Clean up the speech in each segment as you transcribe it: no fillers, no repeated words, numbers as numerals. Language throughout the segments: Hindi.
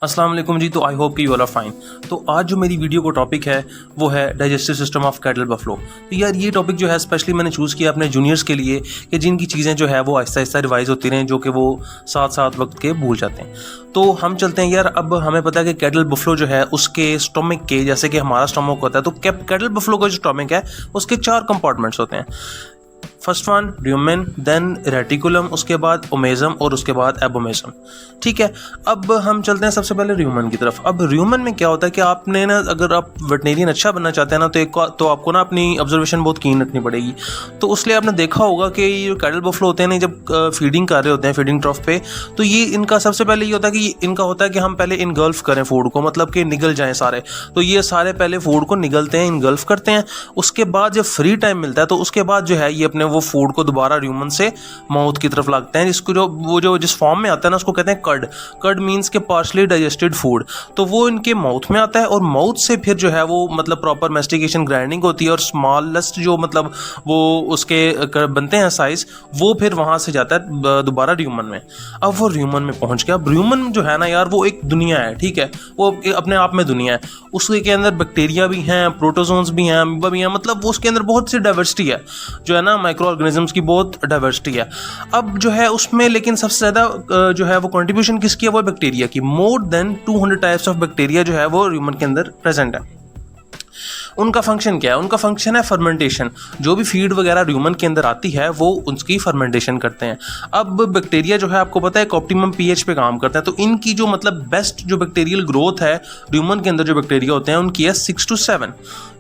अस्सलाम वालेकुम जी। तो आई होप कि यू ऑल आर फाइन। तो आज जो मेरी वीडियो का टॉपिक है वो है digestive system of cattle buffalo. तो यार ये टॉपिक जो है स्पेशली मैंने चूज़ किया अपने जूनियर्स के लिए कि जिनकी चीज़ें जो है वो आहिस्ता आहिस्ता रिवाइज होती रहें, जो कि वो साथ साथ वक्त के भूल जाते हैं। तो हम चलते हैं यार। अब हमें पता है कि कैटल बफलो जो है उसके स्टोमक के, जैसे कि हमारा स्टोमक होता है, तो कैटल बफलो का जो स्टोमक है उसके 4 कंपार्टमेंट्स होते हैं। First one rumen, then reticulum, उसके बाद ओमेजम और उसके बाद एबोमेजम। ठीक है, अब हम चलते हैं सबसे पहले र्यूमेन की तरफ। अब र्यूमेन में क्या होता है कि आपने ना, अगर आप वेटनेरियन अच्छा बनना चाहते हैं ना, तो आपको ना अपनी ऑब्जर्वेशन बहुत कीन रखनी पड़ेगी। तो उसलिए आपने देखा होगा कि ये जो कैटल बफलो होते हैं ना, जब फीडिंग कर रहे होते हैं फीडिंग ट्रॉफ पे, तो ये इनका सबसे पहले ये होता है कि इनका होता है कि हम पहले इनगल्फ करें फूड को, मतलब कि निगल जाएं सारे। तो ये सारे पहले फूड को निगलते हैं, इनगल्फ करते हैं। उसके बाद जब फ्री टाइम मिलता है तो उसके बाद जो है ये अपने वो फूड को दोबारा र्यूमन से माउथ की तरफ लगते हैं। इसको जो जिस फॉर्म में आता है ना, उसको कहते हैं कर्ड। कर्ड मींस के पार्शली डाइजेस्टेड फूड। तो वो इनके माउथ में आता है और माउथ से फिर जो है वो मतलब प्रॉपर मैस्टिकेशन ग्राइंडिंग होती है और स्मॉलेस्ट जो मतलब वो उसके बनते हैं साइज, वो फिर वहां से जाता है दोबारा र्यूमन में। अब वो र्यूमन में पहुंच गया। र्यूमन जो है ना यार, वो एक दुनिया है, ठीक है, वो अपने आप में दुनिया है। उसके अंदर बैक्टीरिया भी हैं, प्रोटोजोन्स भी हैं, अमीबा भी हैं, मतलब उसके अंदर बहुत सी डाइवर्सिटी है जो है ना, माइक्रो ऑर्गेनिजम्स की बहुत डाइवर्सिटी है। अब जो है उसमें लेकिन सबसे ज़्यादा जो है वो कंट्रीब्यूशन किसकी है, वो बैक्टीरिया की। More than 200 types of bacteria जो है वो ह्यूमन के अंदर प्रेजेंट है। उनका फंक्शन क्या है? उनका फंक्शन है फर्मेंटेशन। जो भी फीड वगैरह ह्यूमन के अंदर आती है वो उसकी फर्मेंटेशन करते हैं। अब बैक्टीरिया जो है आपको पता है एक ऑप्टिमम पीएच पे काम करता है। तो इनकी जो मतलब बेस्ट जो बैक्टीरियल ग्रोथ है ह्यूमन के अंदर, जो बैक्टीरिया होते हैं उनकी है 6 to 7,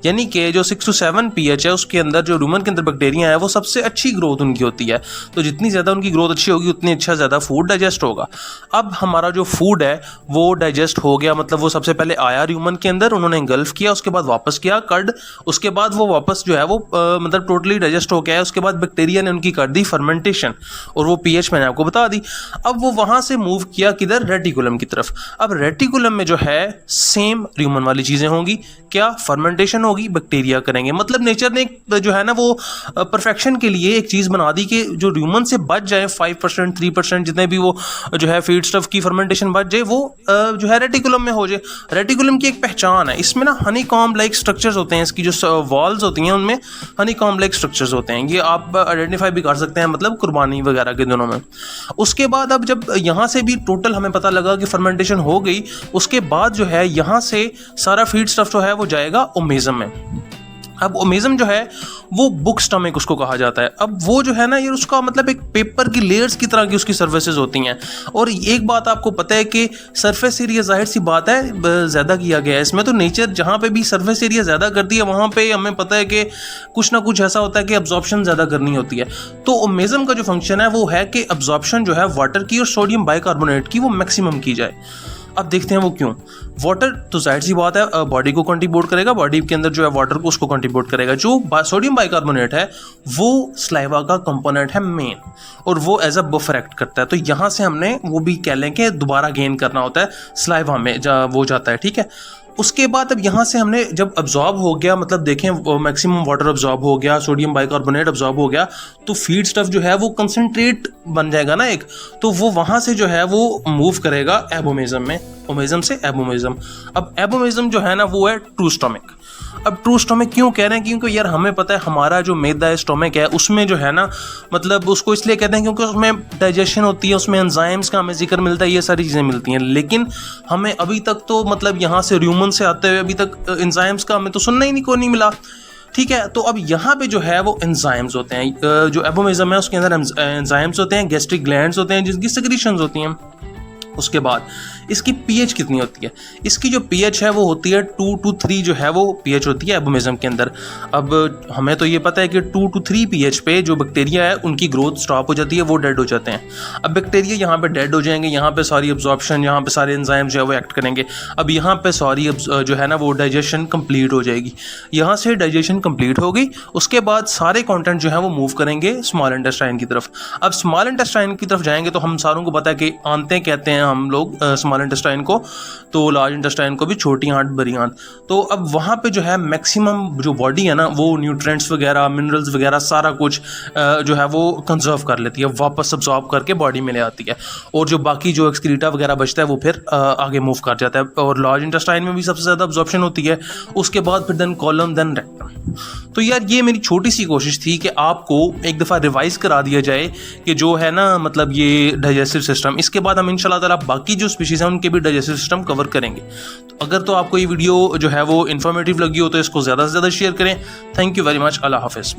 यानी कि जो 6 to 7 पीएच है उसके अंदर जो ह्यूमन के अंदर बैक्टीरिया है वो सबसे अच्छी ग्रोथ उनकी होती है। तो जितनी ज़्यादा उनकी ग्रोथ अच्छी होगी उतनी अच्छा ज़्यादा फूड डाइजेस्ट होगा। अब हमारा जो फूड है वो डाइजेस्ट हो गया, मतलब वो सबसे पहले आया ह्यूमन के अंदर, उन्होंने इंगल्फ किया, उसके बाद वापस किया कर्ड, उसके बाद वो वापस जो है वो मतलब टोटली डाइजेस्ट हो गया है। उसके बाद बैक्टीरिया ने उनकी कर दी फर्मेंटेशन और वो पीएच मैंने आपको बता दी। अब वो वहां से मूव किया किधर? रेटिकुलम की तरफ। अब रेटिकुलम में जो है सेम ह्यूमन वाली चीजें होंगी। क्या? फर्मेंटेशन होगी, बैक्टीरिया करेंगे। मतलब नेचर ने जो है ना वो परफेक्शन के लिए एक चीज बना दी कि जो ह्यूमन से बच जाए 5% 3% जितने भी वो जो है फीड स्टफ की फर्मेंटेशन बच जाए, वो जो है रेटिकुलम में हो जाए। रेटिकुलम की एक पहचान है, इसमें ना हनी कॉम्ब लाइक स्ट्रक्चर्स होते हैं। इसकी जो वॉल्स होती हैं उनमें हनी कॉम्ब लाइक स्ट्रक्चर्स होते हैं। ये आप आइडेंटिफाई भी कर सकते हैं मतलब कुर्बानी वगैरह के दिनों में। उसके बाद अब जब यहाँ से भी टोटल हमें पता लगा कि फर्मेंटेशन हो गई, उसके बाद जो है यहाँ से सारा फीड स्टफ जो है वो जाएगा ओमेजम में। अब ओमेजम जो है वो बुक स्टमक उसको कहा जाता है। अब वो जो है ना ये उसका मतलब एक पेपर की लेयर्स की तरह की उसकी सर्फेसेस होती हैं। और एक बात आपको पता है कि सरफेस एरिया जाहिर सी बात है ज़्यादा किया गया है इसमें। तो नेचर जहाँ पे भी सरफेस एरिया ज़्यादा करती है वहाँ पे हमें पता है कि कुछ ना कुछ ऐसा होता है कि अब्जॉर्प्शन ज़्यादा करनी होती है। तो ओमेजम का जो फंक्शन है वो है कि अब्जॉर्प्शन जो है वाटर की और सोडियम बाइकार्बोनेट की वो मैक्सिमम की जाए। अब देखते हैं वो क्यों। वाटर तो जाहिर सी बात है बॉडी को कंट्रीब्यूट करेगा, बॉडी के अंदर जो है वाटर को उसको कंट्रीब्यूट करेगा। जो सोडियम बाइकार्बोनेट है वो स्लाइवा का कंपोनेंट है मेन, और वो एज अ बफर एक्ट करता है। तो यहाँ से हमने वो भी कह लें कि दोबारा गेन करना होता है स्लाइवा में वो जाता है, ठीक है। उसके बाद अब यहाँ से हमने जब अब्जॉर्ब हो गया, मतलब देखें मैक्सिमम वाटर अब्जॉर्ब हो गया, सोडियम बाइकार्बोनेट अब्जॉर्ब हो गया, तो फीड स्टफ जो है वो कंसंट्रेट बन जाएगा ना एक, तो वो वहाँ से जो है वो मूव करेगा एबोमेजम में, ओमेजम से एबोमेजम। अब एबोमेजम जो है ना वो है ट्रू स्टोमक। अब ट्रू स्टोमक क्यों कह रहे हैं? क्योंकि यार हमें पता है हमारा जो मैदा स्टोमक है उसमें जो है ना, मतलब उसको इसलिए कहते हैं क्योंकि उसमें डाइजेशन होती है, उसमें एंजाइम्स का हमें जिक्र मिलता है, ये सारी चीज़ें मिलती हैं। लेकिन हमें अभी तक तो मतलब यहाँ से ह्यूमन से आते हुए अभी तक एंजाइम्स का हमें तो सुनना ही नहीं मिला, ठीक है। तो अब यहाँ पे जो है वो एंजाइम्स होते हैं। जो एबोमेजम है उसके अंदर एंजाइम्स होते हैं, गैस्ट्रिक ग्लैंड्स होते हैं जिनकी सेक्रीशंस होती हैं। उसके बाद इसकी पीएच कितनी होती है? इसकी जो पीएच है वो होती है 2 to 3 जो है वो पीएच होती है एबोमेजम के अंदर। अब हमें तो ये पता है कि 2 to 3 पीएच पे जो बैक्टीरिया है उनकी ग्रोथ स्टॉप हो जाती है, वो डेड हो जाते हैं। अब बैक्टीरिया यहाँ पे डेड हो जाएंगे, यहाँ पे सारी एब्जॉर्प्शन, यहाँ पे सारे एंजाइम जो है वो एक्ट करेंगे। अब यहाँ पे सारी जो है ना वो डाइजेशन कंप्लीट हो जाएगी। यहाँ से डाइजेशन कंप्लीट हो गई, उसके बाद सारे कॉन्टेंट जो है वो मूव करेंगे स्मॉल इंटेस्टाइन की तरफ। अब स्मॉल इंटेस्टाइन की तरफ जाएंगे तो हम सारों को पता है कि आंतें कहते हैं हम लोग स्मॉल स्मॉल इंटेस्टाइन को, तो लार्ज इंटेस्टाइन को भी छोटी आंत बड़ी आंत। तो अब वहाँ पे जो है मैक्सिमम जो बॉडी है ना वो न्यूट्रिएंट्स वगैरह मिनरल्स वगैरह सारा कुछ जो है वो कंजर्व कर लेती है, वापस अब्जॉर्ब करके बॉडी में ले आती है, और जो बाकी जो एक्सक्रीटा वगैरह बचता है वो फिर आगे मूव कर जाता है। और लार्ज इंटेस्टाइन में भी सबसे ज़्यादा अब्जॉर्प्शन होती है, उसके बाद फिर देन कॉलम देन रेक्टम। तो यार ये मेरी छोटी सी कोशिश थी कि आपको एक दफ़ा रिवाइज करा दिया जाए कि जो है ना मतलब ये डाइजेस्टिव सिस्टम, इसके बाद हम इंशाल्लाह ताला बाकी जो स्पीशीज़ हैं उनके भी डाइजेस्टिव सिस्टम कवर करेंगे। तो अगर तो आपको ये वीडियो जो है वो इन्फॉर्मेटिव लगी हो तो इसको ज़्यादा से ज़्यादा शेयर करें। Thank you very much. अल्लाह हाफिज़।